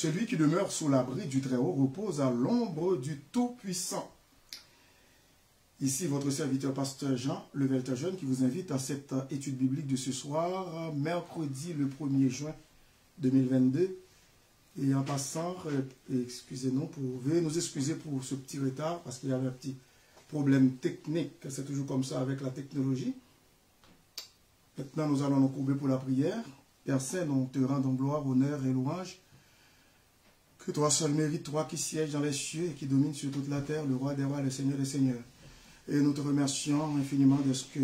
Celui qui demeure sous l'abri du Très-Haut repose à l'ombre du Tout-Puissant. Ici, votre serviteur pasteur Jean Levelter-Jeune qui vous invite à cette étude biblique de ce soir, mercredi le 1er juin 2022. Et en passant, excusez-nous, veuillez nous excuser pour ce petit retard parce qu'il y avait un petit problème technique. C'est toujours comme ça avec la technologie. Maintenant, nous allons nous courber pour la prière. Père Saint, nous te rendons gloire, honneur et louange. Que toi seul mérites, toi qui sièges dans les cieux et qui domines sur toute la terre, le roi des rois, le seigneur des seigneurs. Et nous te remercions infiniment de ce que,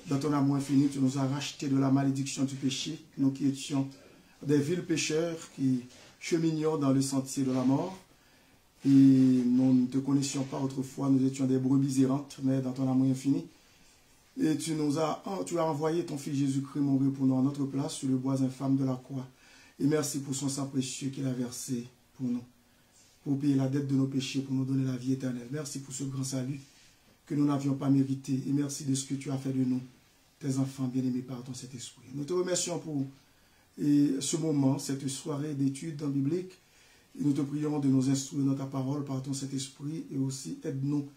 dans ton amour infini, tu nous as rachetés de la malédiction du péché, nous qui étions des vils pécheurs, qui cheminions dans le sentier de la mort. Et nous ne te connaissions pas autrefois, nous étions des brebis errantes, mais dans ton amour infini. Et tu as envoyé ton Fils Jésus-Christ mourir pour nous à notre place sur le bois infâme de la croix. Et merci pour son sang précieux qu'il a versé pour nous, pour payer la dette de nos péchés, pour nous donner la vie éternelle. Merci pour ce grand salut que nous n'avions pas mérité. Et merci de ce que tu as fait de nous, tes enfants bien-aimés par ton Saint-Esprit. Nous te remercions pour ce moment, cette soirée d'études bibliques. Et nous te prions de nous instruire dans ta parole par ton Saint-Esprit et aussi aide-nous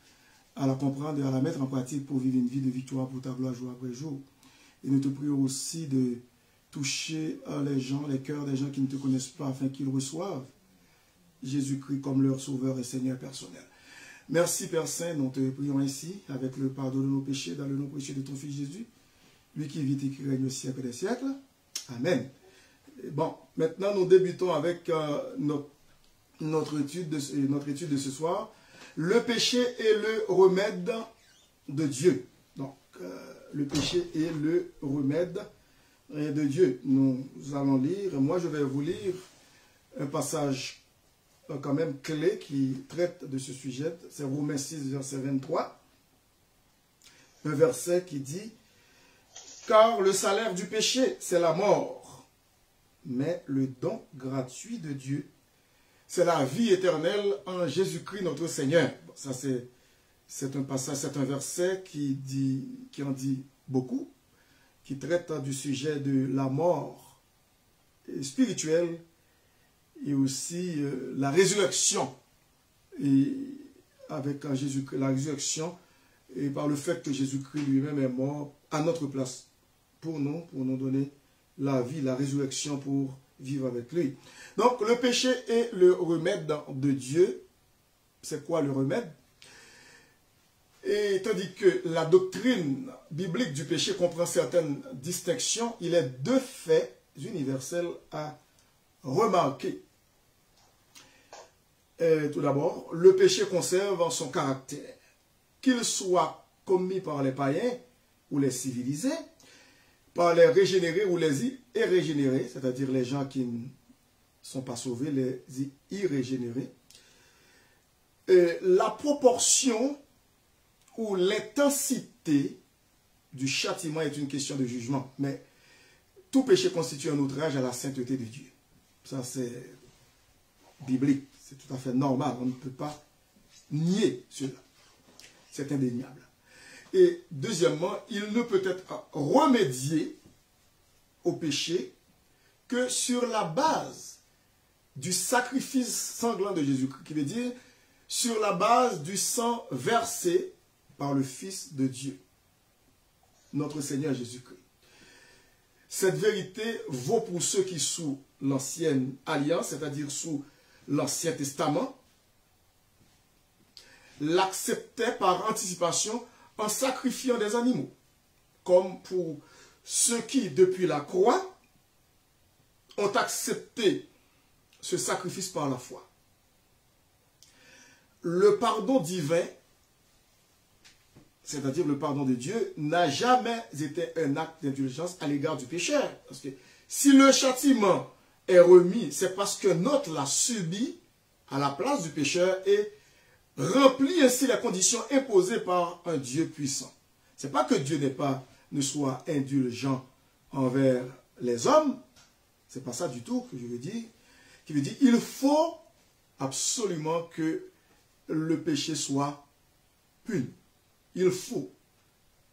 à la comprendre et à la mettre en pratique pour vivre une vie de victoire pour ta gloire jour après jour. Et nous te prions aussi de toucher les gens, les cœurs des gens qui ne te connaissent pas afin qu'ils reçoivent Jésus-Christ comme leur sauveur et Seigneur personnel. Merci Père Saint, nous te prions ainsi avec le pardon de nos péchés dans le nom précieux de ton Fils Jésus, lui qui vit et qui règne au siècle des siècles. Amen. Bon, maintenant nous débutons avec notre étude de ce soir. Le péché est le remède de Dieu. Donc, le péché est le remède de Dieu. Nous allons lire, moi je vais vous lire un passage quand même clé qui traite de ce sujet. C'est Romains 6, verset 23. Un verset qui dit « Car le salaire du péché, c'est la mort, mais le don gratuit de Dieu, c'est la vie éternelle en Jésus-Christ notre Seigneur. » Bon, ça c'est un passage, c'est un verset qui en dit beaucoup, qui traite du sujet de la mort spirituelle et aussi la résurrection. Et avec Jésus-Christ, la résurrection, et par le fait que Jésus-Christ lui-même est mort à notre place, pour nous donner la vie, la résurrection pour vivre avec lui. Donc, le péché est le remède de Dieu. C'est quoi le remède? Et tandis que la doctrine biblique du péché comprend certaines distinctions, il est deux faits universels à remarquer. Tout d'abord, le péché conserve son caractère. Qu'il soit commis par les païens ou les civilisés, par les régénérés ou les irrégénérés, c'est-à-dire les gens qui ne sont pas sauvés, les irrégénérés, la proportion ou l'intensité du châtiment est une question de jugement. Mais tout péché constitue un outrage à la sainteté de Dieu. Ça, c'est biblique. C'est tout à fait normal. On ne peut pas nier cela. C'est indéniable. Et deuxièmement, il ne peut être remédié au péché que sur la base du sacrifice sanglant de Jésus-Christ, qui veut dire sur la base du sang versé par le Fils de Dieu, notre Seigneur Jésus-Christ. Cette vérité vaut pour ceux qui, sous l'ancienne alliance, c'est-à-dire sous l'Ancien Testament, l'acceptaient par anticipation en sacrifiant des animaux, comme pour ceux qui, depuis la croix, ont accepté ce sacrifice par la foi. Le pardon divin, c'est-à-dire le pardon de Dieu, n'a jamais été un acte d'indulgence à l'égard du pécheur. Parce que si le châtiment est remis, c'est parce que notre l'a subi à la place du pécheur et remplit ainsi les conditions imposées par un Dieu puissant. Ce n'est pas que Dieu ne soit indulgent envers les hommes, c'est pas ça du tout que je veux dire, qui veut dire il faut absolument que le péché soit puni. Il faut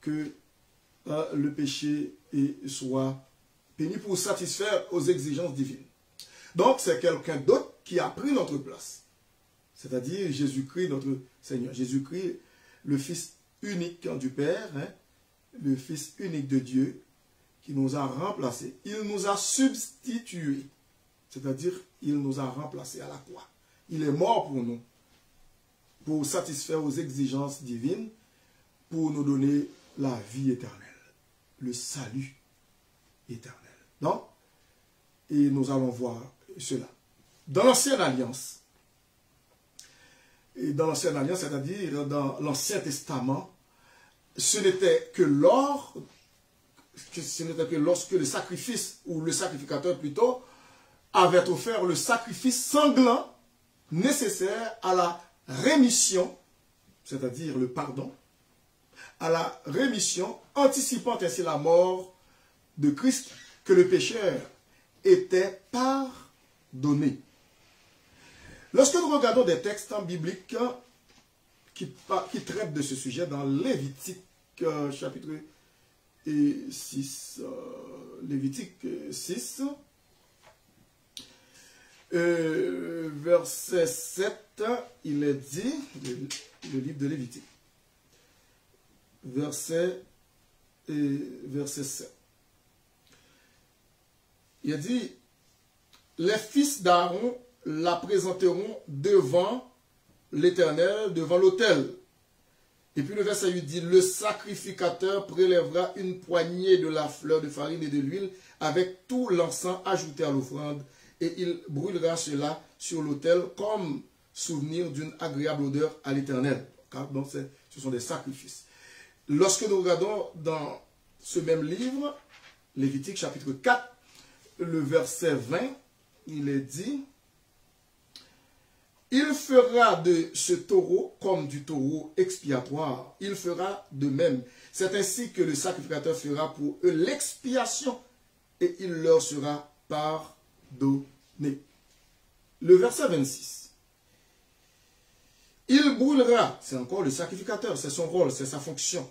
que le péché soit puni pour satisfaire aux exigences divines. Donc, c'est quelqu'un d'autre qui a pris notre place. C'est-à-dire Jésus-Christ, notre Seigneur. Jésus-Christ, le Fils unique du Père, hein, le Fils unique de Dieu, qui nous a remplacés. Il nous a substitués. C'est-à-dire, il nous a remplacés à la croix. Il est mort pour nous, pour satisfaire aux exigences divines, pour nous donner la vie éternelle, le salut éternel. Donc, et nous allons voir cela. Dans l'Ancienne Alliance, c'est-à-dire dans l'Ancien Testament, ce n'était que lorsque le sacrifice, ou le sacrificateur plutôt, avait offert le sacrifice sanglant nécessaire à la rémission, c'est-à-dire le pardon, à la rémission, anticipant ainsi la mort de Christ, que le pécheur était pardonné. Lorsque nous regardons des textes bibliques qui traitent de ce sujet, dans Lévitique chapitre 6, Lévitique 6, verset 7, il est dit, le livre de Lévitique, verset 7. Il a dit, les fils d'Aaron la présenteront devant l'Éternel, devant l'autel. Et puis le verset 8 dit, le sacrificateur prélèvera une poignée de la fleur de farine et de l'huile avec tout l'encens ajouté à l'offrande, et il brûlera cela sur l'autel comme souvenir d'une agréable odeur à l'Éternel. Donc ce sont des sacrifices. Lorsque nous regardons dans ce même livre, Lévitique chapitre 4, le verset 20, il est dit, il fera de ce taureau comme du taureau expiatoire. Il fera de même. C'est ainsi que le sacrificateur fera pour eux l'expiation et il leur sera pardonné. Le verset 26. Il brûlera, c'est encore le sacrificateur, c'est son rôle, c'est sa fonction.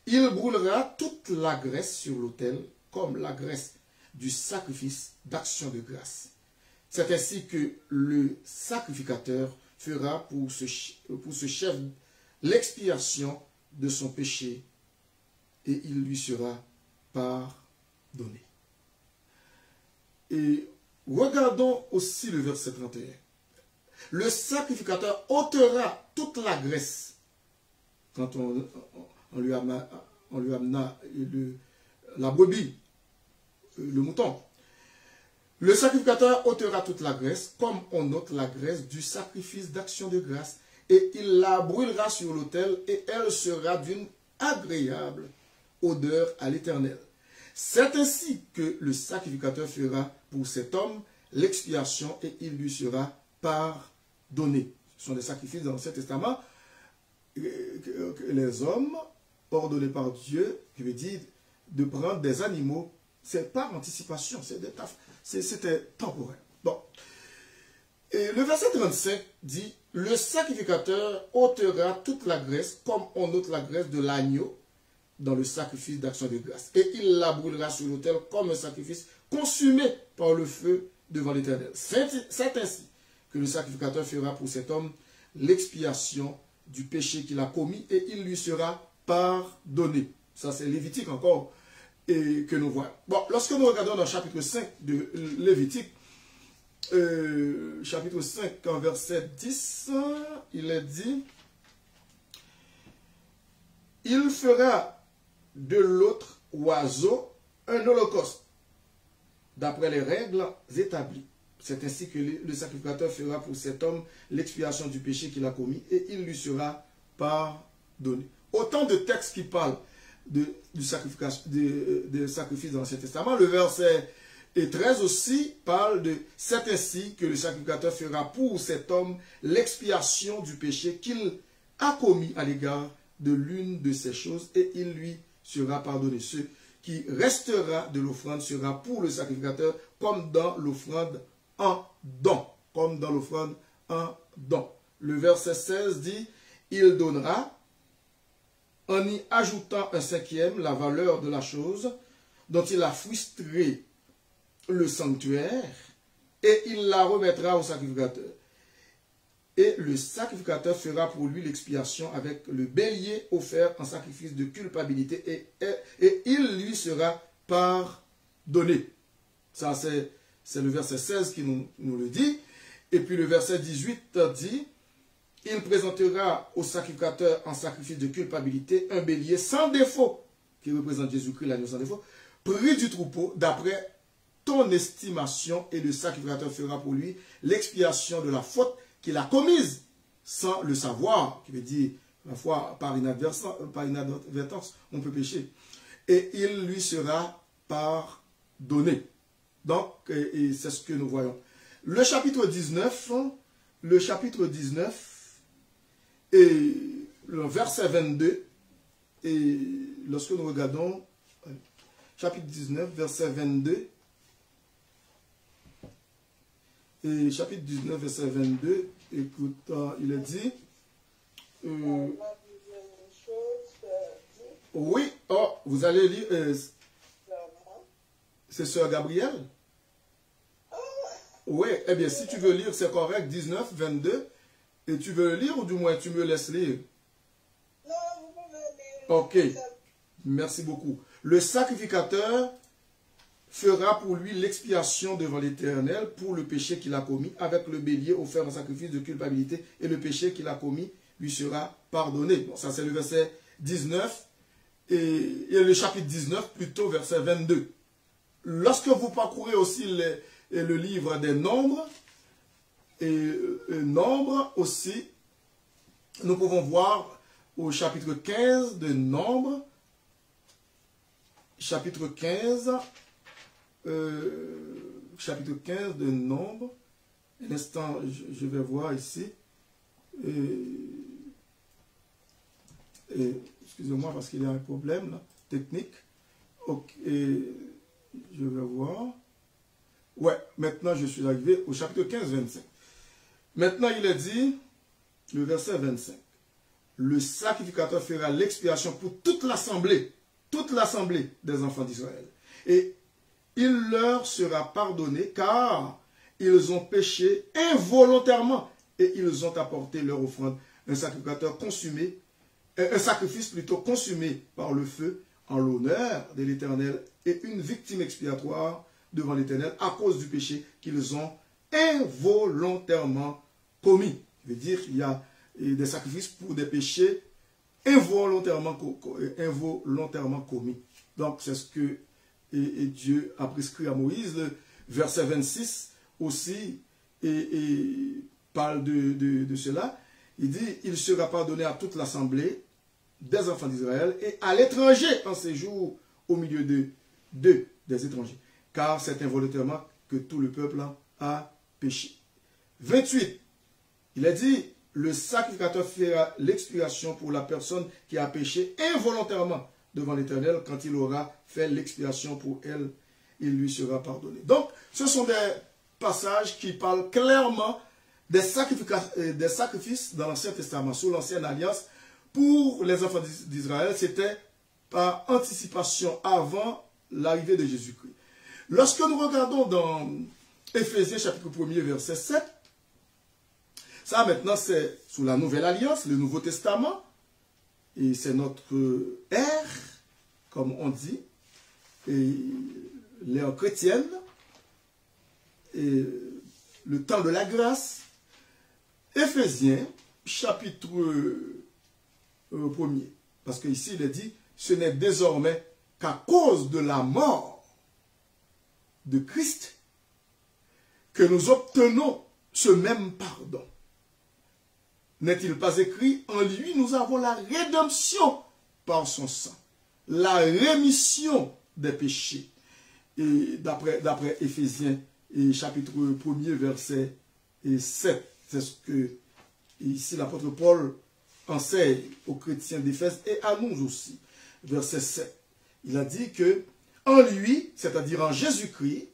Il brûlera toute la graisse sur l'autel comme la graisse du sacrifice d'action de grâce. C'est ainsi que le sacrificateur fera pour ce chef l'expiation de son péché et il lui sera pardonné. Et regardons aussi le verset 31. Le sacrificateur ôtera toute la graisse quand on lui amena la brebis, le mouton. Le sacrificateur ôtera toute la graisse, comme on ôte la graisse du sacrifice d'action de grâce, et il la brûlera sur l'autel, et elle sera d'une agréable odeur à l'Éternel. C'est ainsi que le sacrificateur fera pour cet homme l'expiation, et il lui sera pardonné. Ce sont des sacrifices dans l'Ancien Testament que les hommes, ordonnés par Dieu, qui veut dire de prendre des animaux, c'est par anticipation, c'était temporaire. Bon. Et le verset 35 dit, le sacrificateur ôtera toute la graisse, comme on ôte la graisse de l'agneau dans le sacrifice d'action de grâce. Et il la brûlera sur l'autel comme un sacrifice consumé par le feu devant l'Éternel. C'est ainsi que le sacrificateur fera pour cet homme l'expiation du péché qu'il a commis et il lui sera pardonné. Ça c'est Lévitique encore. Et que nous voyons. Bon, lorsque nous regardons dans le chapitre 5 de Lévitique, chapitre 5, en verset 10, il est dit, il fera de l'autre oiseau un holocauste, d'après les règles établies. C'est ainsi que le sacrificateur fera pour cet homme l'expiation du péché qu'il a commis et il lui sera pardonné. Autant de textes qui parlent du sacrifice dans l'Ancien Testament. Le verset 13 aussi parle de « c'est ainsi que le sacrificateur fera pour cet homme l'expiation du péché qu'il a commis à l'égard de l'une de ces choses et il lui sera pardonné. Ce qui restera de l'offrande sera pour le sacrificateur comme dans l'offrande en don. Comme dans l'offrande en don. » Le verset 16 dit « il donnera en y ajoutant un cinquième la valeur de la chose dont il a frustré le sanctuaire et il la remettra au sacrificateur. Et le sacrificateur fera pour lui l'expiation avec le bélier offert en sacrifice de culpabilité et il lui sera pardonné. Ça, c'est le verset 16 qui nous le dit. Et puis le verset 18 dit, il présentera au sacrificateur en sacrifice de culpabilité un bélier sans défaut, qui représente Jésus-Christ, l'agneau sans défaut, pris du troupeau d'après ton estimation, et le sacrificateur fera pour lui l'expiation de la faute qu'il a commise sans le savoir, qui veut dire, la foi par inadvertance, on peut pécher. Et il lui sera pardonné. Donc, c'est ce que nous voyons. Le chapitre 19, et le verset 22, et lorsque nous regardons, chapitre 19, verset 22, et chapitre 19, verset 22, écoute, il est dit, oui, oh, vous allez lire, c'est Sœur Gabrielle? Oui, eh bien, si tu veux lire, c'est correct, 19, 22, et tu veux lire ou du moins tu me laisses lire? Non, vous pouvez lire. Ok, merci beaucoup. Le sacrificateur fera pour lui l'expiation devant l'Éternel pour le péché qu'il a commis, avec le bélier offert en sacrifice de culpabilité, et le péché qu'il a commis lui sera pardonné. Bon, ça c'est le verset 19, et le chapitre 19, plutôt verset 22. Lorsque vous parcourez aussi le livre des Nombres, et Nombres aussi, nous pouvons voir au chapitre 15 de Nombres, chapitre 15 de Nombres, un instant, je vais voir ici, excusez-moi parce qu'il y a un problème là, technique, ok, je vais voir, ouais, maintenant je suis arrivé au chapitre 15, 25. Maintenant, il est dit, le verset 25, le sacrificateur fera l'expiation pour toute l'assemblée des enfants d'Israël. Et il leur sera pardonné car ils ont péché involontairement et ils ont apporté leur offrande, un sacrifice plutôt consumé par le feu en l'honneur de l'Éternel et une victime expiatoire devant l'Éternel à cause du péché qu'ils ont involontairement commis. Je veux dire, il y a des sacrifices pour des péchés involontairement commis. Donc, c'est ce que Dieu a prescrit à Moïse. Le verset 26 aussi parle de cela. Il dit, il sera pardonné à toute l'assemblée des enfants d'Israël et à l'étranger en séjour au milieu des étrangers. Car c'est involontairement que tout le peuple a péché. 28. Il a dit, le sacrificateur fera l'expiation pour la personne qui a péché involontairement devant l'Éternel. Quand il aura fait l'expiation pour elle, il lui sera pardonné. Donc, ce sont des passages qui parlent clairement des sacrifices dans l'Ancien Testament, sous l'Ancienne Alliance. Pour les enfants d'Israël, c'était par anticipation avant l'arrivée de Jésus-Christ. Lorsque nous regardons dans Éphésiens chapitre 1er, verset 7, ça maintenant c'est sous la Nouvelle Alliance, le Nouveau Testament, et c'est notre ère, comme on dit, et l'ère chrétienne, et le temps de la grâce. Éphésiens chapitre 1er, parce qu'ici il est dit, ce n'est désormais qu'à cause de la mort de Christ que nous obtenons ce même pardon. N'est-il pas écrit, en lui nous avons la rédemption par son sang, la rémission des péchés. Et d'après Éphésiens, chapitre 1er, verset 7, c'est ce que ici l'apôtre Paul enseigne aux chrétiens d'Éphèse et à nous aussi. Verset 7, il a dit que en lui, c'est-à-dire en Jésus-Christ,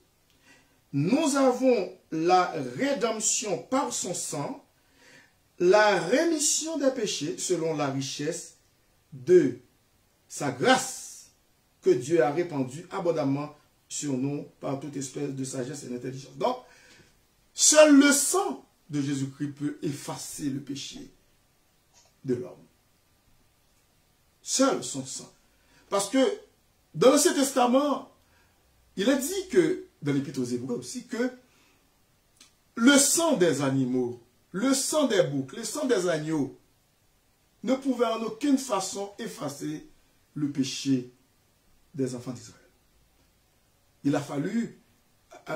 nous avons la rédemption par son sang, la rémission des péchés selon la richesse de sa grâce que Dieu a répandue abondamment sur nous par toute espèce de sagesse et d'intelligence. Donc, Seul le sang de Jésus-Christ peut effacer le péché de l'homme. Seul son sang. Parce que dans l'Ancien Testament, il est dit que, dans l'Épître aux Hébreux aussi, que le sang des animaux, le sang des boucs, le sang des agneaux ne pouvait en aucune façon effacer le péché des enfants d'Israël. Il a fallu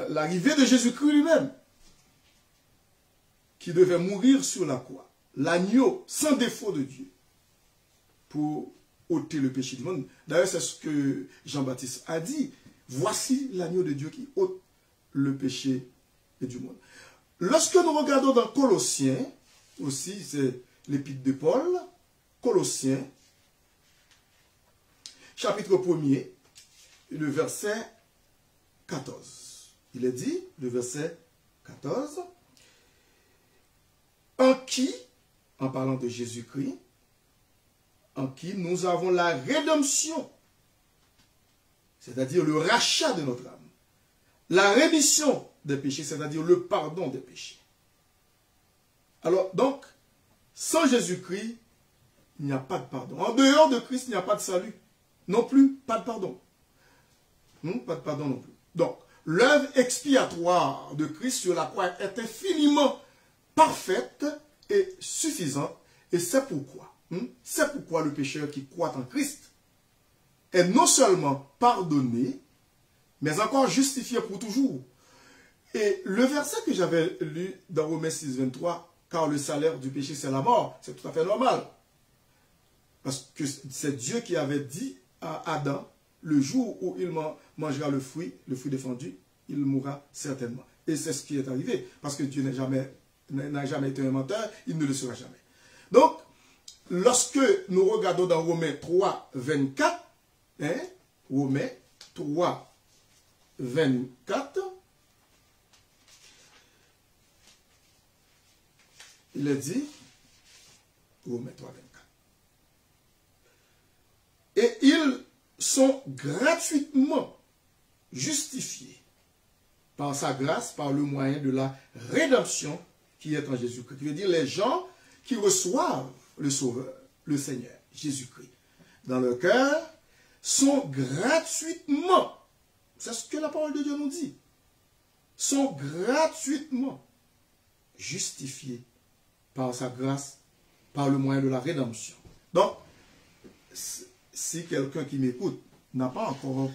l'arrivée de Jésus-Christ lui-même, qui devait mourir sur la croix, l'agneau sans défaut de Dieu, pour ôter le péché du monde. D'ailleurs, c'est ce que Jean-Baptiste a dit. Voici l'agneau de Dieu qui ôte le péché du monde. Lorsque nous regardons dans Colossiens, aussi, c'est l'épître de Paul, Colossiens, chapitre 1er, le verset 14. Il est dit, le verset 14, en qui, en parlant de Jésus-Christ, en qui nous avons la rédemption, c'est-à-dire le rachat de notre âme, la rémission des péchés, c'est-à-dire le pardon des péchés. Alors, donc, sans Jésus-Christ, il n'y a pas de pardon. En dehors de Christ, il n'y a pas de salut. Non plus, pas de pardon. Pas de pardon non plus. Donc, l'œuvre expiatoire de Christ sur la croix est infiniment parfaite et suffisante. Et c'est pourquoi, le pécheur qui croit en Christ est non seulement pardonné, mais encore justifié pour toujours. Et le verset que j'avais lu dans Romains 6, 23, car le salaire du péché c'est la mort, c'est tout à fait normal. Parce que c'est Dieu qui avait dit à Adam, le jour où il mangera le fruit défendu, il mourra certainement. Et c'est ce qui est arrivé. Parce que Dieu n'a jamais été un menteur, il ne le sera jamais. Donc, lorsque nous regardons dans Romains 3, 24, Romains 3, 24, il est dit, Romains 3, 24, et ils sont gratuitement justifiés par sa grâce, par le moyen de la rédemption qui est en Jésus-Christ. Qui veut dire les gens qui reçoivent le Sauveur, le Seigneur, Jésus-Christ, dans leur cœur, sont gratuitement, c'est ce que la parole de Dieu nous dit, sont gratuitement justifiés par sa grâce, par le moyen de la rédemption. Donc, si quelqu'un qui m'écoute n'a pas encore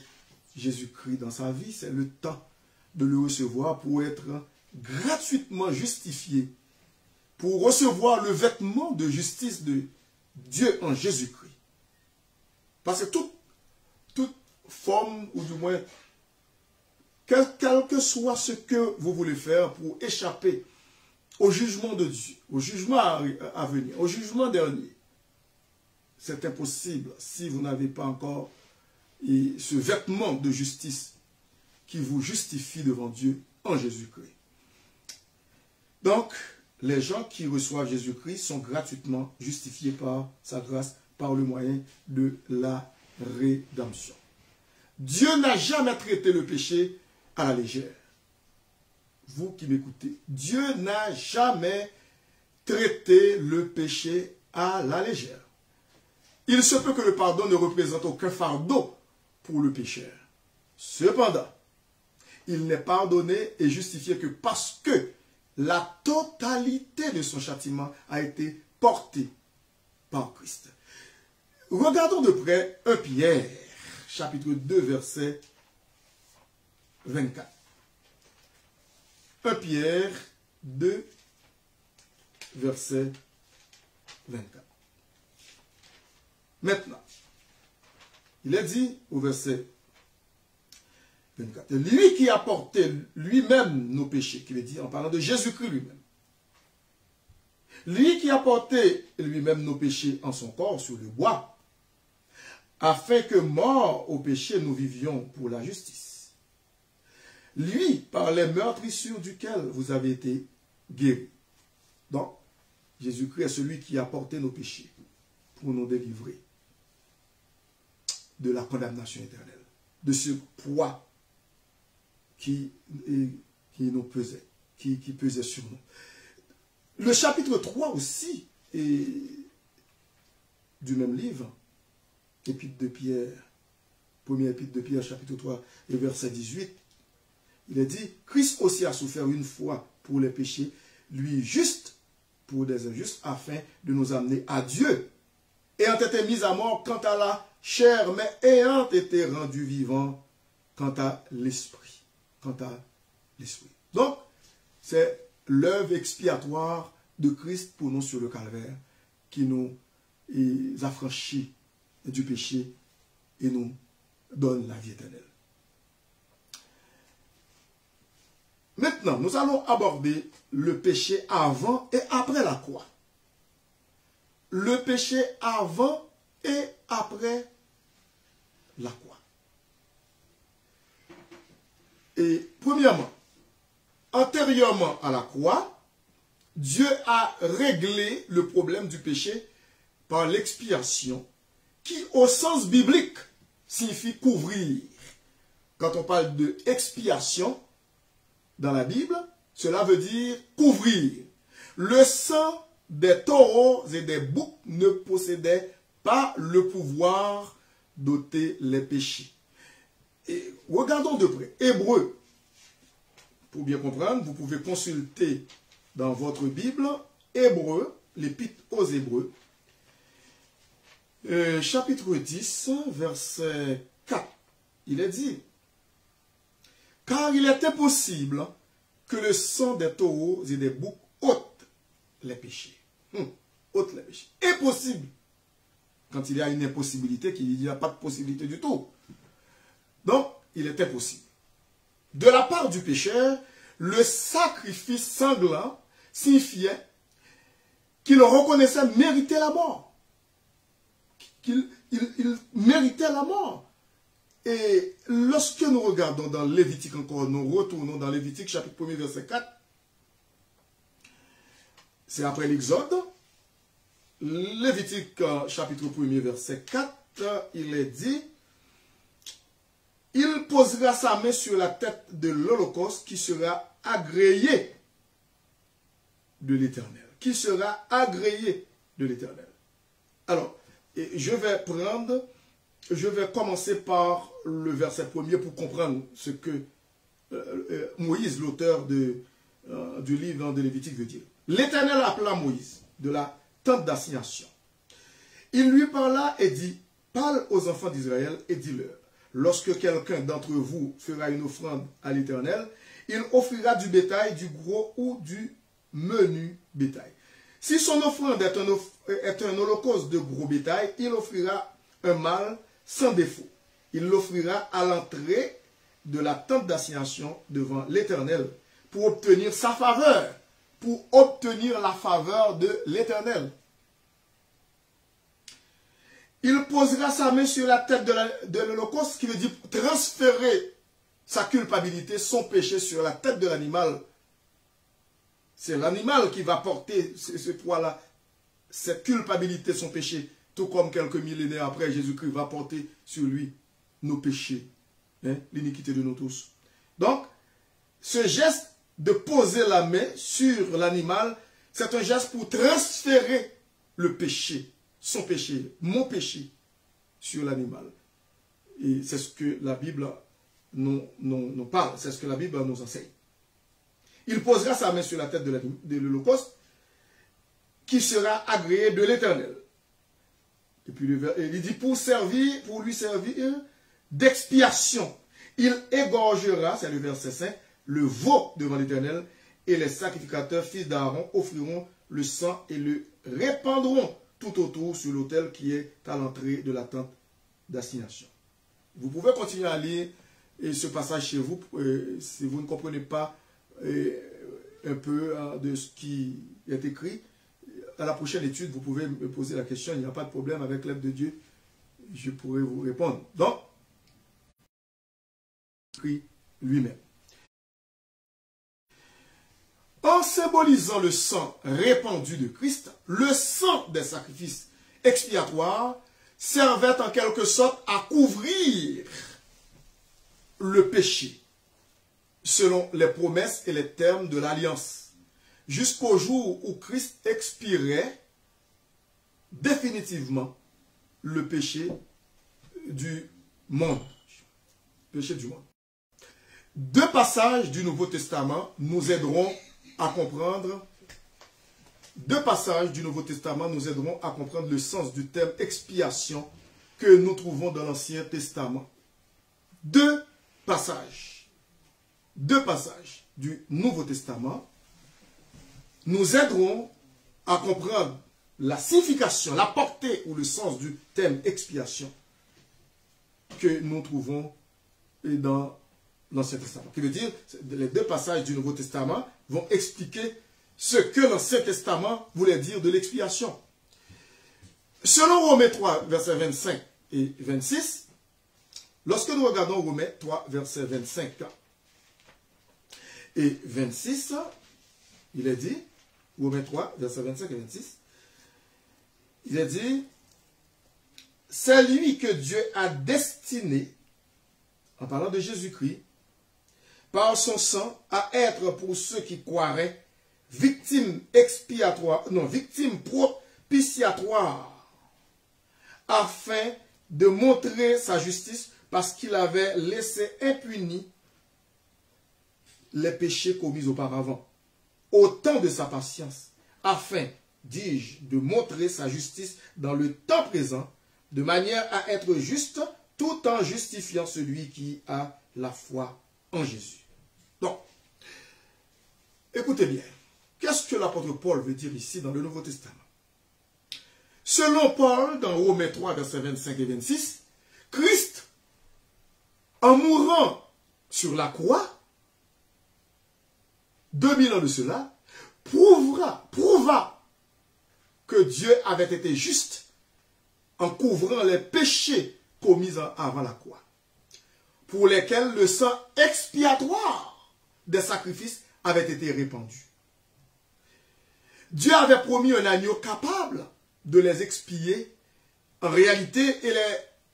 Jésus-Christ dans sa vie, c'est le temps de le recevoir pour être gratuitement justifié, pour recevoir le vêtement de justice de Dieu en Jésus-Christ. Parce que toute forme, ou du moins, quel que soit ce que vous voulez faire pour échapper au jugement de Dieu, au jugement à venir, au jugement dernier, c'est impossible si vous n'avez pas encore ce vêtement de justice qui vous justifie devant Dieu en Jésus-Christ. Donc, les gens qui reçoivent Jésus-Christ sont gratuitement justifiés par sa grâce, par le moyen de la rédemption. Dieu n'a jamais traité le péché à la légère. Vous qui m'écoutez, Dieu n'a jamais traité le péché à la légère. Il se peut que le pardon ne représente aucun fardeau pour le pécheur. Cependant, il n'est pardonné et justifié que parce que la totalité de son châtiment a été portée par Christ. Regardons de près 1 Pierre, chapitre 2, verset 24. 1 Pierre 2, verset 24. Maintenant, il est dit au verset 24, lui qui a porté lui-même nos péchés, qu'il est dit en parlant de Jésus-Christ lui-même, lui qui a porté lui-même nos péchés en son corps sur le bois, afin que mort au péché nous vivions pour la justice. Lui, par les meurtrissures duquel vous avez été guéris. Donc, Jésus-Christ est celui qui a porté nos péchés pour nous délivrer de la condamnation éternelle, de ce poids qui nous pesait. qui pesait sur nous. Le chapitre 3 aussi, et du même livre, Épître de Pierre, premier épître de Pierre, chapitre 3, et verset 18, il est dit, Christ aussi a souffert une fois pour les péchés, lui juste pour des injustes, afin de nous amener à Dieu, ayant été mis à mort quant à la chair, mais ayant été rendu vivant quant à l'esprit. Donc, c'est l'œuvre expiatoire de Christ pour nous sur le calvaire qui nous affranchit du péché et nous donne la vie éternelle. Maintenant, nous allons aborder le péché avant et après la croix. Le péché avant et après la croix. Et premièrement, antérieurement à la croix, Dieu a réglé le problème du péché par l'expiation, qui au sens biblique signifie couvrir. Quand on parle de expiation dans la Bible, cela veut dire couvrir. Le sang des taureaux et des boucs ne possédait pas le pouvoir d'ôter les péchés. Et regardons de près. Hébreu, pour bien comprendre, vous pouvez consulter dans votre Bible, Hébreu, l'épître aux Hébreux, chapitre 10, verset 4. Il est dit, car il est impossible que le sang des taureaux et des boucs ôte les péchés. Ôte les péchés. Impossible. Quand il y a une impossibilité, il n'y a pas de possibilité du tout. Donc, il est impossible. De la part du pécheur, le sacrifice sanglant signifiait qu'il reconnaissait mériter la mort. Qu'il méritait la mort. Et lorsque nous regardons dans Lévitique encore, nous retournons dans Lévitique chapitre 1 verset 4, c'est après l'Exode. Lévitique chapitre 1 verset 4, il est dit, il posera sa main sur la tête de l'Holocauste qui sera agréé de l'Éternel. Qui sera agréé de l'Éternel. Alors, je vais commencer par le verset 1er pour comprendre ce que Moïse, l'auteur du livre de Lévitique, veut dire. L'Éternel appela Moïse de la tente d'assignation. Il lui parla et dit, parle aux enfants d'Israël et dis-leur, lorsque quelqu'un d'entre vous fera une offrande à l'Éternel, il offrira du bétail, du gros ou du menu bétail. Si son offrande est un holocauste de gros bétail, il offrira un mâle sans défaut. Il l'offrira à l'entrée de la tente d'assignation devant l'Éternel pour obtenir sa faveur, pour obtenir la faveur de l'Éternel. Il posera sa main sur la tête de l'holocauste, ce qui veut dire transférer sa culpabilité, son péché sur la tête de l'animal. C'est l'animal qui va porter ce poids-là, cette culpabilité, son péché, tout comme quelques millénaires après, Jésus-Christ va porter sur lui nos péchés, l'iniquité de nous tous. Donc, ce geste de poser la main sur l'animal, c'est un geste pour transférer le péché, son péché, mon péché, sur l'animal. Et c'est ce que la Bible nous parle, c'est ce que la Bible nous enseigne. Il posera sa main sur la tête de l'Holocauste, qui sera agréé de l'Éternel. Et puis il dit pour lui servir d'expiation. Il égorgera, c'est le verset 5, le veau devant l'Éternel, et les sacrificateurs, fils d'Aaron, offriront le sang et le répandront tout autour sur l'autel qui est à l'entrée de la tente d'assignation. Vous pouvez continuer à lire ce passage chez vous, si vous ne comprenez pas un peu de ce qui est écrit. À la prochaine étude, vous pouvez me poser la question, il n'y a pas de problème, avec l'aide de Dieu, je pourrai vous répondre. Donc, lui-même. En symbolisant le sang répandu de Christ, le sang des sacrifices expiatoires servait en quelque sorte à couvrir le péché. selon les promesses et les termes de l'alliance, jusqu'au jour où Christ expirait définitivement le péché du monde. Péché du monde. Deux passages du Nouveau Testament nous aideront à comprendre. Deux passages du Nouveau Testament nous aideront à comprendre le sens du terme expiation que nous trouvons dans l'Ancien Testament. Deux passages du Nouveau Testament nous aideront à comprendre la signification, la portée ou le sens du terme expiation que nous trouvons dans l'Ancien Testament. Qui veut dire, les deux passages du Nouveau Testament vont expliquer ce que l'Ancien Testament voulait dire de l'expiation. Selon Romains 3, versets 25 et 26, lorsque nous regardons Romains 3, versets 25 et 26, il est dit, Romains 3, versets 25 et 26, il est dit, c'est lui que Dieu a destiné, en parlant de Jésus-Christ, par son sang, à être pour ceux qui croiraient, victime expiatoire, non, victime propitiatoire, afin de montrer sa justice, parce qu'il avait laissé impunis les péchés commis auparavant, au temps de sa patience, afin, dis-je, de montrer sa justice dans le temps présent, de manière à être juste, tout en justifiant celui qui a la foi en Jésus. Donc, écoutez bien, qu'est-ce que l'apôtre Paul veut dire ici dans le Nouveau Testament? Selon Paul, dans Romains 3, versets 25 et 26, Christ, en mourant sur la croix, 2000 ans de cela, prouva que Dieu avait été juste en couvrant les péchés commis avant la croix, pour lesquels le sang expiatoire des sacrifices avait été répandu. Dieu avait promis un agneau capable de les expier. En réalité, il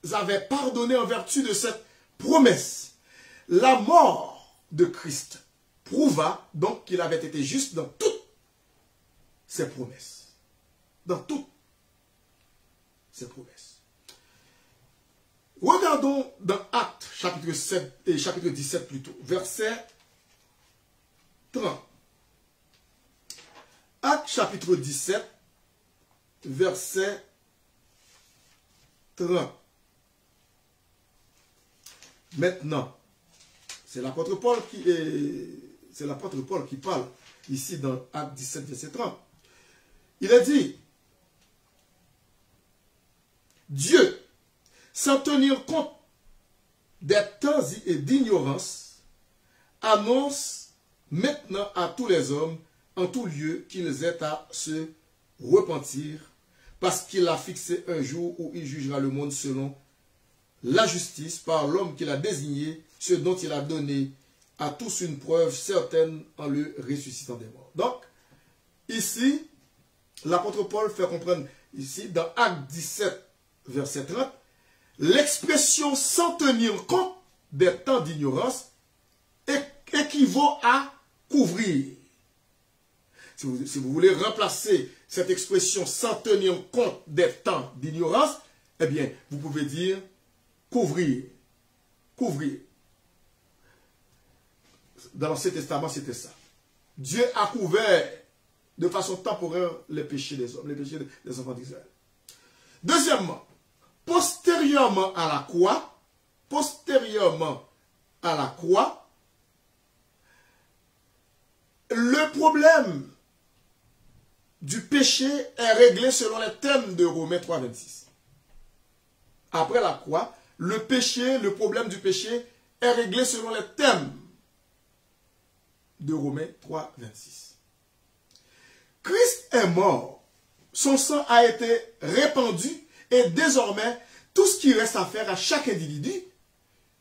les avait pardonnés en vertu de cette promesse. La mort de Christ prouva donc qu'il avait été juste dans toutes ses promesses. Dans toutes ses promesses. Regardons dans Actes, chapitre 7 et chapitre 17 plutôt, verset 30. Actes, chapitre 17, verset 30. Maintenant, c'est l'apôtre Paul qui parle ici dans Actes 17, verset 30. Il a dit, Dieu, sans tenir compte des temps et d'ignorance, annonce maintenant à tous les hommes en tout lieu qu'ils aient à se repentir, parce qu'il a fixé un jour où il jugera le monde selon la justice par l'homme qu'il a désigné, ce dont il a donné à tous une preuve certaine en le ressuscitant des morts. Donc, ici, l'apôtre Paul fait comprendre, ici, dans Acte 17, verset 30, l'expression sans tenir compte des temps d'ignorance équivaut à couvrir. Si vous voulez remplacer cette expression sans tenir compte des temps d'ignorance, eh bien, vous pouvez dire couvrir. Couvrir. Dans l'Ancien Testament, c'était ça. Dieu a couvert de façon temporaire les péchés des hommes, les péchés des enfants d'Israël. Deuxièmement, postérieurement à la croix, le problème du péché est réglé selon les termes de Romains 3, 26. Après la croix, le problème du péché est réglé selon les termes de Romains 3, 26. Christ est mort, son sang a été répandu et désormais, tout ce qui reste à faire à chaque individu,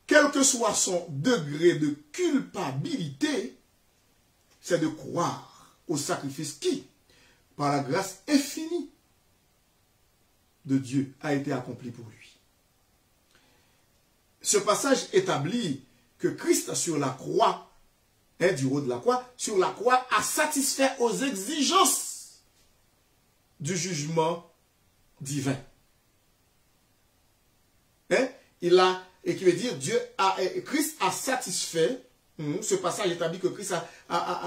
quel que soit son degré de culpabilité, c'est de croire au sacrifice qui, par la grâce infinie de Dieu, a été accompli pour lui. Ce passage établit que Christ sur la croix du haut de la croix, sur la croix, a satisfait aux exigences du jugement divin. Et qui veut dire, Christ a satisfait, ce passage établit que Christ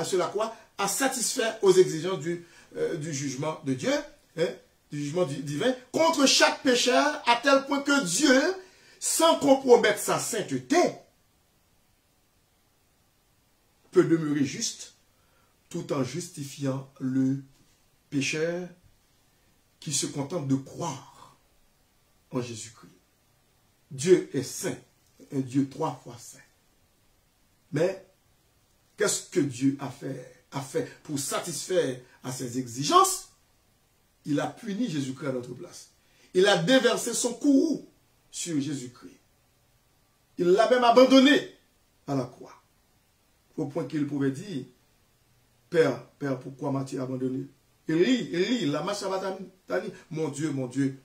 sur la croix, a satisfait aux exigences du jugement de Dieu, du jugement divin, contre chaque pécheur, à tel point que Dieu, sans compromettre sa sainteté, peut demeurer juste, tout en justifiant le pécheur qui se contente de croire en Jésus-Christ. Dieu est saint, un Dieu 3 fois saint. Mais qu'est-ce que Dieu a fait pour satisfaire à ses exigences? Il a puni Jésus-Christ à notre place. Il a déversé son courroux sur Jésus-Christ. Il l'a même abandonné à la croix. Au point qu'il pouvait dire, Père, pourquoi m'as-tu abandonné? Élie, lama sabachthani, mon Dieu,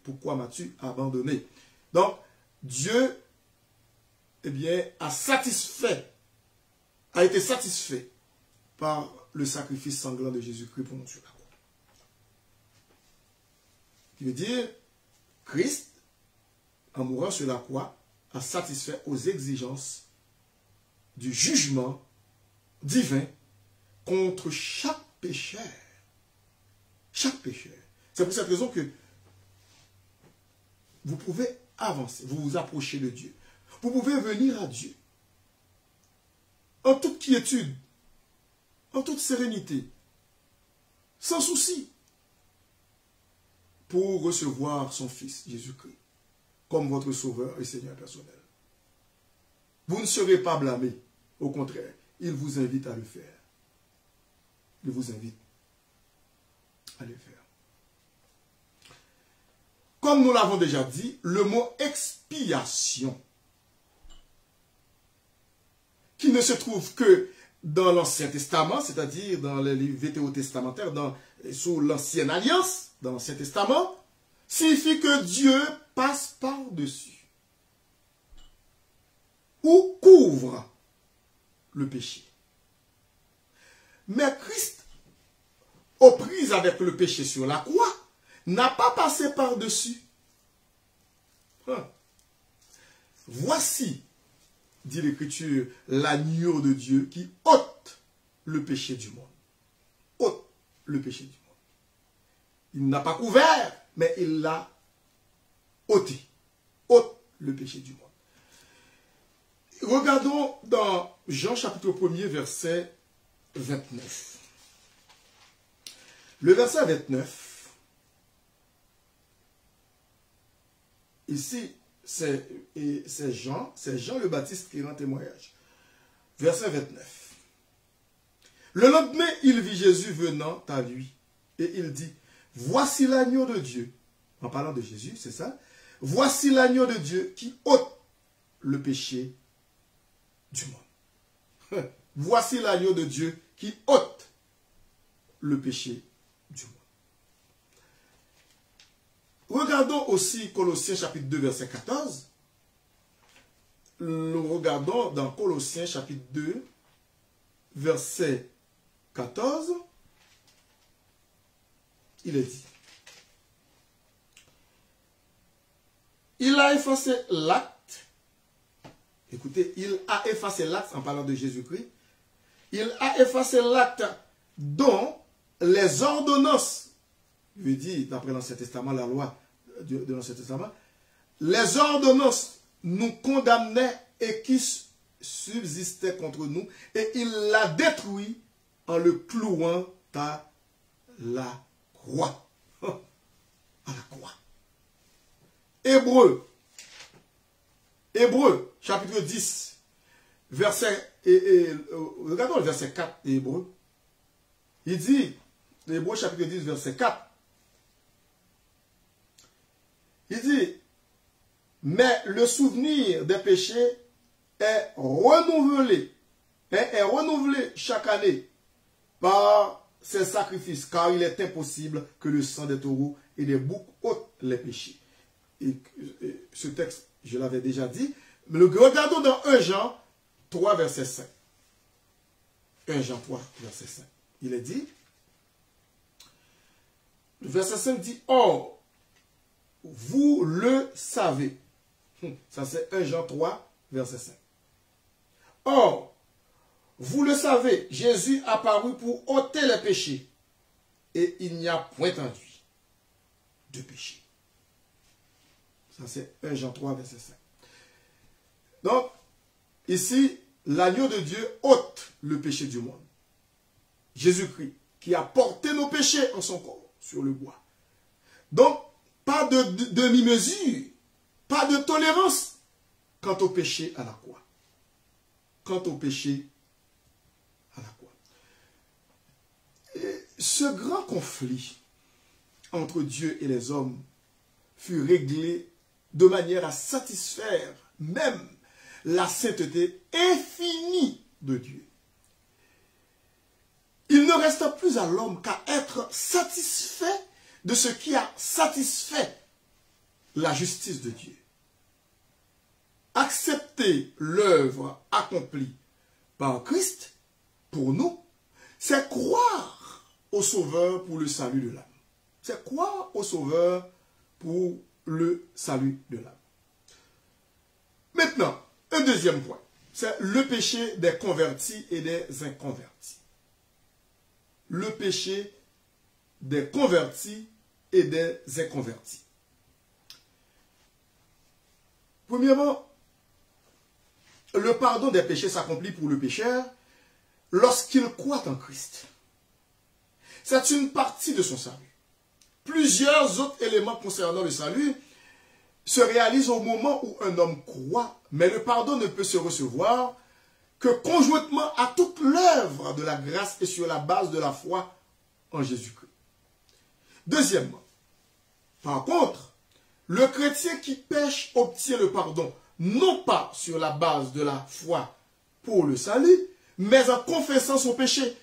pourquoi m'as-tu abandonné? Donc, Dieu, eh bien, a été satisfait par le sacrifice sanglant de Jésus-Christ pour nous sur la croix. Qui veut dire, Christ, en mourant sur la croix, a satisfait aux exigences du jugement divin contre chaque pécheur. Chaque pécheur. C'est pour cette raison que vous pouvez avancer, vous vous approchez de Dieu. Vous pouvez venir à Dieu en toute quiétude, en toute sérénité, sans souci, pour recevoir son Fils, Jésus-Christ, comme votre Sauveur et Seigneur personnel. Vous ne serez pas blâmé, au contraire, il vous invite à le faire. Il vous invite à le faire. Comme nous l'avons déjà dit, le mot expiation, qui ne se trouve que dans l'Ancien Testament, c'est-à-dire dans les livres vétérotestamentaires, sous l'Ancienne Alliance, dans l'Ancien Testament, signifie que Dieu passe par-dessus ou couvre le péché. Mais Christ, aux prises avec le péché sur la croix, n'a pas passé par-dessus. Voici, dit l'Écriture, l'agneau de Dieu qui ôte le péché du monde. Ôte le péché du monde. Il n'a pas couvert, mais il l'a ôté. Ôte le péché du monde. Regardons dans Jean chapitre 1er, verset 29. Le verset 29, ici, c'est Jean le Baptiste qui rend témoignage. Verset 29. Le lendemain, il vit Jésus venant à lui, et il dit, voici l'agneau de Dieu. En parlant de Jésus, c'est ça. Voici l'agneau de Dieu qui ôte le péché du monde. Voici l'agneau de Dieu qui ôte le péché du monde. Regardons aussi Colossiens chapitre 2 verset 14. Nous regardons dans Colossiens chapitre 2 verset 14. Il est dit, il a effacé l'acte. Écoutez, il a effacé l'acte en parlant de Jésus-Christ. Il a effacé l'acte dont les ordonnances, je veux dire, d'après l'Ancien Testament, la loi de l'Ancien Testament, les ordonnances nous condamnaient et qui subsistaient contre nous, et il l'a détruit en le clouant à la croix. À la croix. Hébreux, chapitre 10, verset, regardons le verset 4 d'Hébreux. Il dit, Hébreux chapitre 10, verset 4, il dit, mais le souvenir des péchés est renouvelé chaque année par ces sacrifices, car il est impossible que le sang des taureaux et des boucs ôte les péchés. Et ce texte, je l'avais déjà dit, mais regardons dans 1 Jean 3, verset 5. 1 Jean 3, verset 5. Il est dit, le verset 5 dit, or, vous le savez. Ça c'est 1 Jean 3, verset 5. Or, vous le savez, Jésus apparut pour ôter les péchés, et il n'y a point en lui de péché. Ça c'est 1 Jean 3, verset 5. Donc, ici, l'agneau de Dieu ôte le péché du monde. Jésus-Christ, qui a porté nos péchés en son corps sur le bois. Donc, pas de demi-mesure, pas de tolérance quant au péché à la croix. Quant au péché à la croix. Et ce grand conflit entre Dieu et les hommes fut réglé de manière à satisfaire même la sainteté infinie de Dieu. Il ne reste plus à l'homme qu'à être satisfait de ce qui a satisfait la justice de Dieu. Accepter l'œuvre accomplie par Christ, pour nous, c'est croire au Sauveur pour le salut de l'âme. C'est croire au Sauveur pour le salut de l'âme. Maintenant, un deuxième point, c'est le péché des convertis et des inconvertis. Le péché des convertis et des inconvertis. Premièrement, le pardon des péchés s'accomplit pour le pécheur lorsqu'il croit en Christ. C'est une partie de son salut. Plusieurs autres éléments concernant le salut se réalisent au moment où un homme croit, mais le pardon ne peut se recevoir que conjointement à toute l'œuvre de la grâce et sur la base de la foi en Jésus-Christ. Deuxièmement, par contre, le chrétien qui pêche obtient le pardon, non pas sur la base de la foi pour le salut, mais en confessant son péché.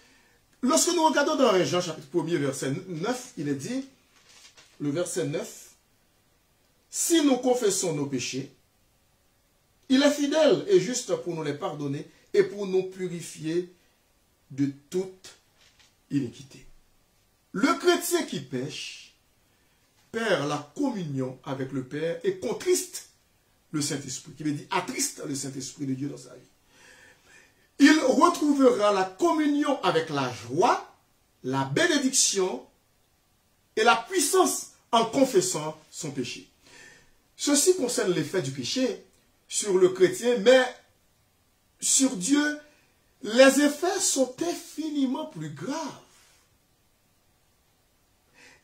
Lorsque nous regardons dans 1 Jean chapitre 1er, verset 9, il est dit, le verset 9, si nous confessons nos péchés, il est fidèle et juste pour nous les pardonner et pour nous purifier de toute iniquité. Le chrétien qui pêche perd la communion avec le Père et contriste le Saint-Esprit, qui veut dire attriste le Saint-Esprit de Dieu dans sa vie. Il retrouvera la communion avec la joie, la bénédiction et la puissance en confessant son péché. Ceci concerne l'effet du péché sur le chrétien, mais sur Dieu, les effets sont infiniment plus graves.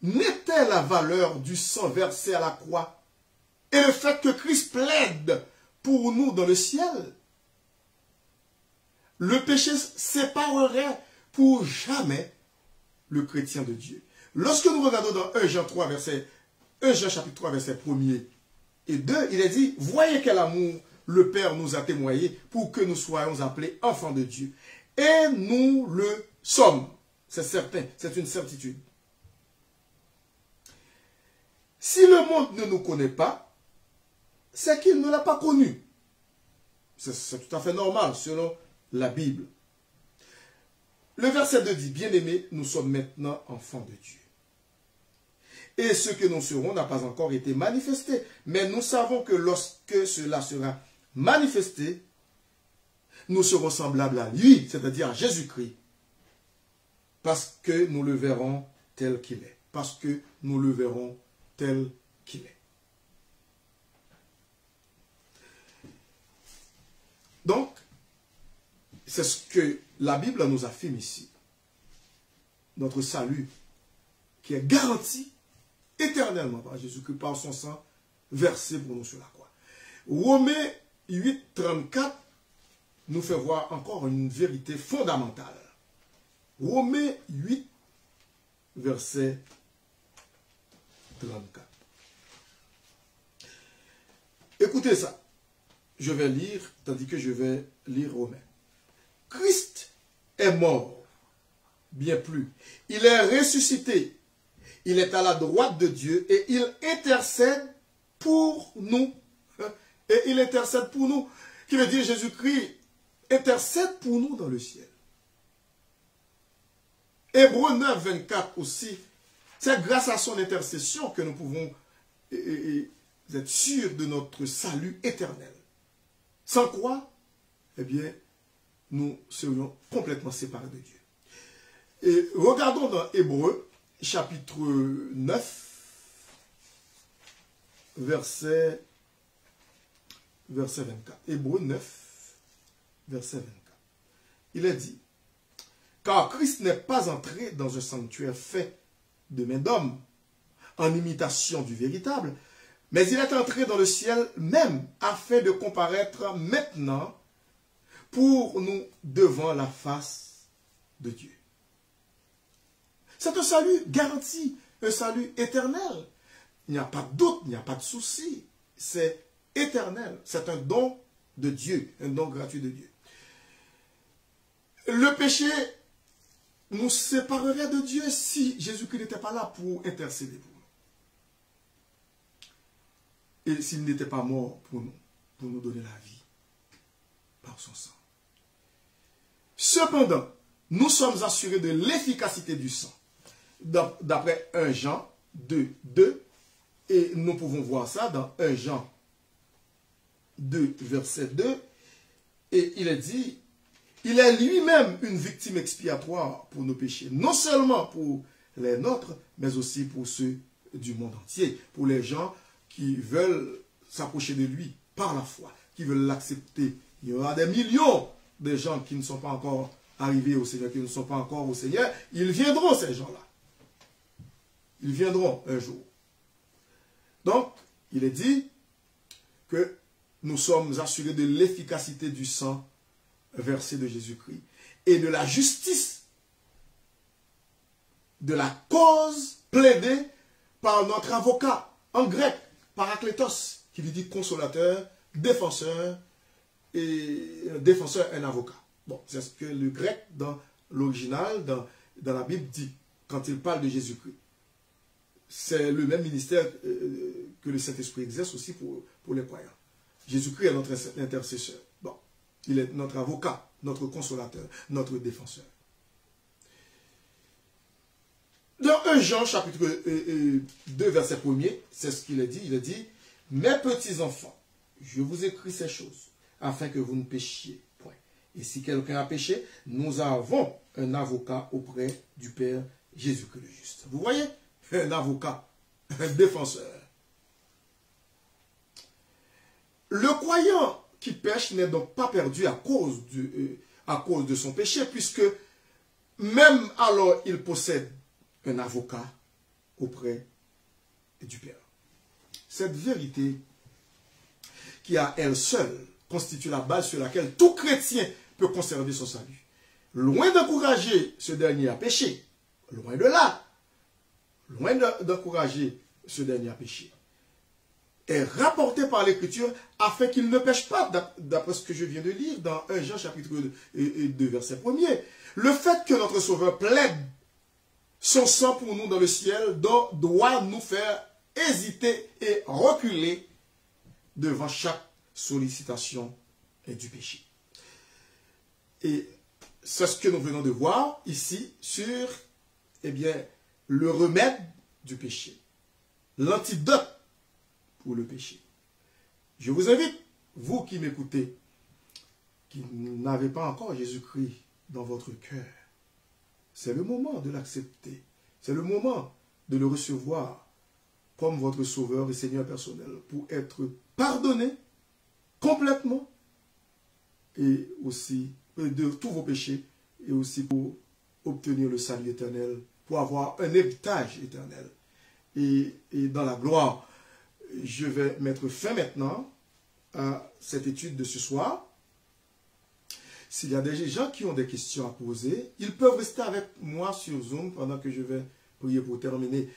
N'était la valeur du sang versé à la croix et le fait que Christ plaide pour nous dans le ciel, le péché séparerait pour jamais le chrétien de Dieu. Lorsque nous regardons dans 1 Jean chapitre 3, verset 1er et 2, il est dit, voyez quel amour le Père nous a témoigné pour que nous soyons appelés enfants de Dieu. Et nous le sommes. C'est certain, c'est une certitude. Si le monde ne nous connaît pas, c'est qu'il ne l'a pas connu. C'est tout à fait normal selon la Bible. Le verset 2 dit, bien-aimés, nous sommes maintenant enfants de Dieu. Et ce que nous serons n'a pas encore été manifesté. Mais nous savons que lorsque cela sera manifesté, nous serons semblables à lui, c'est-à-dire à Jésus-Christ. Parce que nous le verrons tel qu'il est. Parce que nous le verrons tel qu'il est. Donc, c'est ce que la Bible nous affirme ici. Notre salut qui est garanti éternellement par Jésus-Christ, par son sang versé pour nous sur la croix. Romains 8, 34 nous fait voir encore une vérité fondamentale. Romains 8, verset 34. Écoutez ça. Je vais lire, tandis que je vais lire Romains. Christ est mort, bien plus. Il est ressuscité. Il est à la droite de Dieu et il intercède pour nous. Et il intercède pour nous. Qui veut dire Jésus-Christ intercède pour nous dans le ciel. Hébreux 9, 24 aussi, c'est grâce à son intercession que nous pouvons être sûrs de notre salut éternel. Sans quoi, eh bien, nous serions complètement séparés de Dieu. Et regardons dans Hébreux, chapitre 9, verset 24. Hébreux 9, verset 24. Il est dit, car Christ n'est pas entré dans un sanctuaire fait de main d'homme, en imitation du véritable, mais il est entré dans le ciel même, afin de comparaître maintenant pour nous devant la face de Dieu. C'est un salut garanti, un salut éternel. Il n'y a pas de doute, il n'y a pas de souci. C'est éternel. C'est un don de Dieu, un don gratuit de Dieu. Le péché nous séparerait de Dieu si Jésus-Christ n'était pas là pour intercéder pour nous. Et s'il n'était pas mort pour nous donner la vie par son sang. Cependant, nous sommes assurés de l'efficacité du sang. D'après 1 Jean 2, 2, et nous pouvons voir ça dans 1 Jean 2, verset 2, et il est dit, il est lui-même une victime expiatoire pour nos péchés, non seulement pour les nôtres, mais aussi pour ceux du monde entier, pour les gens qui veulent s'approcher de lui par la foi, qui veulent l'accepter. Il y aura des millions de gens qui ne sont pas encore arrivés au Seigneur, qui ne sont pas encore au Seigneur. Ils viendront, ces gens-là. Ils viendront un jour. Donc, il est dit que nous sommes assurés de l'efficacité du sang versé de Jésus-Christ et de la justice de la cause plaidée par notre avocat, en grec, parakletos, qui lui dit consolateur, défenseur, et défenseur, un avocat. Bon, c'est ce que le grec, dans l'original, dans la Bible, dit, quand il parle de Jésus-Christ. C'est le même ministère que le Saint-Esprit exerce aussi pour les croyants. Jésus-Christ est notre intercesseur. Bon, il est notre avocat, notre consolateur, notre défenseur. Dans 1 Jean, chapitre 2, verset 1er, c'est ce qu'il a dit. Il a dit, « Mes petits enfants, je vous écris ces choses, afin que vous ne péchiez point. Et si quelqu'un a péché, nous avons un avocat auprès du Père Jésus-Christ le juste. » Vous voyez? Un avocat, un défenseur. Le croyant qui pêche n'est donc pas perdu à cause de son péché, puisque même alors il possède un avocat auprès du Père. Cette vérité qui à elle seule constitue la base sur laquelle tout chrétien peut conserver son salut. Loin d'encourager ce dernier à pécher, loin de là, loin d'encourager ce dernier à pécher, est rapporté par l'Écriture afin qu'il ne pêche pas, d'après ce que je viens de lire dans 1 Jean chapitre 2, verset 1er. Le fait que notre Sauveur plaide son sang pour nous dans le ciel doit nous faire hésiter et reculer devant chaque sollicitation du péché. Et c'est ce que nous venons de voir ici sur, eh bien, le remède du péché, l'antidote pour le péché. Je vous invite, vous qui m'écoutez, qui n'avez pas encore Jésus-Christ dans votre cœur, c'est le moment de l'accepter. C'est le moment de le recevoir comme votre sauveur et Seigneur personnel pour être pardonné complètement et aussi de tous vos péchés et aussi pour obtenir le salut éternel, pour avoir un héritage éternel. Et dans la gloire, je vais mettre fin maintenant à cette étude de ce soir. S'il y a des gens qui ont des questions à poser, ils peuvent rester avec moi sur Zoom pendant que je vais prier pour terminer.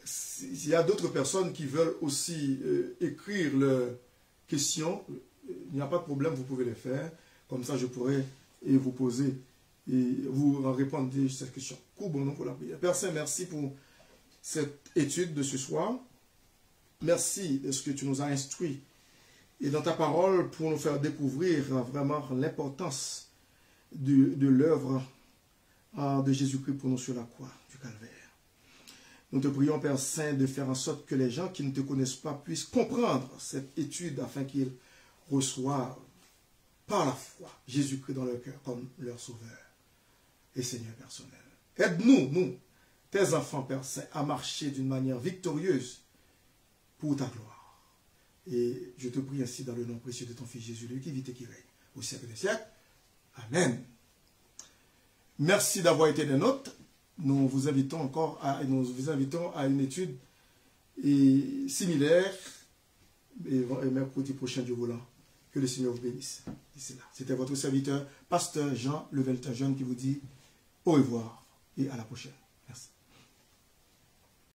S'il y a d'autres personnes qui veulent aussi écrire leurs questions, il n'y a pas de problème, vous pouvez les faire. Comme ça, je pourrai vous poser et vous répondre à cette question. Courbons-nous pour la prière. Père Saint, merci pour cette étude de ce soir. Merci de ce que tu nous as instruit et dans ta parole pour nous faire découvrir vraiment l'importance de l'œuvre de Jésus-Christ pour nous sur la croix du Calvaire. Nous te prions, Père Saint, de faire en sorte que les gens qui ne te connaissent pas puissent comprendre cette étude afin qu'ils reçoivent par la foi Jésus-Christ dans leur cœur comme leur Sauveur et Seigneur personnel. Aide-nous, nous, tes enfants, Père Saint, à marcher d'une manière victorieuse pour ta gloire. Et je te prie ainsi dans le nom précieux de ton Fils Jésus, lui qui vit et qui règne au siècle des siècles. Amen. Merci d'avoir été des nôtres. Nous vous invitons à une étude similaire et mercredi prochain, Dieu voulant. Que le Seigneur vous bénisse. D'ici là. C'était votre serviteur, pasteur Jean Le Velter Jeune, qui vous dit au revoir et à la prochaine.